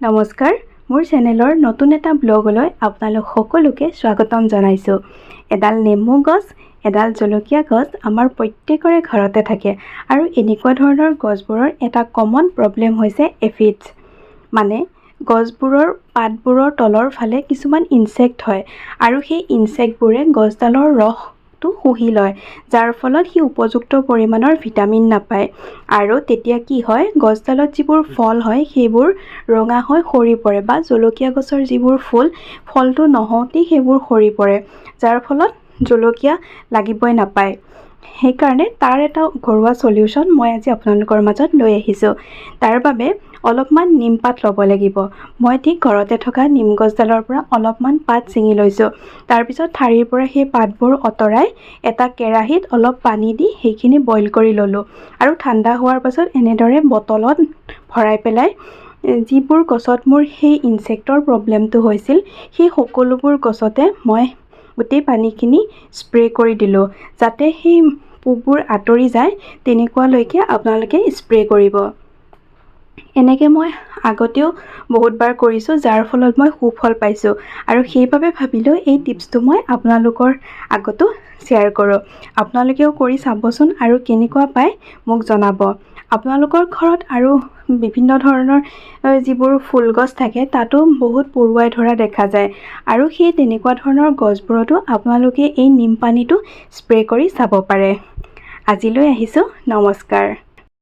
নমস্কাৰ, মোৰ চেনেলৰ নতুন এটা ব্লগলৈ আপোনালোক সকলোকে স্বাগতম জনাইছোঁ। এডাল নেমু গছ, এডাল জলকীয়া গছ আমাৰ প্ৰত্যেকৰে ঘৰতে থাকে আৰু এনেকুৱা ধৰণৰ গছবোৰৰ এটা কমন প্ৰব্লেম হৈছে এফিডছ। মানে গছবোৰৰ পাতবোৰৰ তলৰ ফালে কিছুমান ইনচেক্ট হয় আৰু সেই ইনচেক্টবোৰে গছডালৰ ৰসটো শুহি লয়, যাৰ ফলত সি উপযুক্ত পৰিমাণৰ ভিটামিন নাপায় আৰু তেতিয়া কি হয়, গছডালত যিবোৰ ফল হয় সেইবোৰ ৰঙা হৈ সৰি পৰে বা জলকীয়া গছৰ যিবোৰ ফলটো নহওঁতেই সেইবোৰ সৰি পৰে, যাৰ ফলত জলকীয়া লাগিবই নাপায়। সেইকাৰণে তাৰ এটা ঘৰুৱা সলিউশ্যন মই আজি আপোনালোকৰ মাজত লৈ আহিছোঁ। তাৰ বাবে অলপমান নিমপাত ল'ব লাগিব। মই ঠিক ঘৰতে থকা নিম গছডালৰ পৰা অলপমান পাত ছিঙি লৈছোঁ। তাৰপিছত ঠাৰিৰ পৰা সেই পাতবোৰ আঁতৰাই এটা কেৰাহীত অলপ পানী দি সেইখিনি বইল কৰি ল'লোঁ আৰু ঠাণ্ডা হোৱাৰ পাছত এনেদৰে বটলত ভৰাই পেলাই যিবোৰ গছত মোৰ সেই ইনচেক্টৰ প্ৰব্লেমটো হৈছিল সেই সকলোবোৰ গছতে মই গোটেই পানীখিনি স্প্ৰে কৰি দিলোঁ, যাতে সেই পোকবোৰ আঁতৰি যায় তেনেকুৱালৈকে আপোনালোকে স্প্ৰে কৰিব। এনেকৈ মই আগতেও বহুতবাৰ কৰিছোঁ, যাৰ ফলত মই সুফল পাইছোঁ আৰু সেইবাবে ভাবিলোঁ এই টিপছটো মই আপোনালোকৰ আগতো শ্বেয়াৰ কৰোঁ। আপোনালোকেও কৰি চাবচোন আৰু কেনেকুৱা পায় মোক জনাব। আপোনালোকৰ ঘৰত আৰু বিভিন্ন ধৰণৰ যিবোৰ ফুল গছ থাকে তাতো বহুত পৰুৱাই ধৰা দেখা যায় আৰু সেই তেনেকুৱা ধৰণৰ গছবোৰতো আপোনালোকে এই নিম পানীটো স্প্ৰে কৰি চাব পাৰে। আজিলৈ আহিছোঁ, নমস্কাৰ।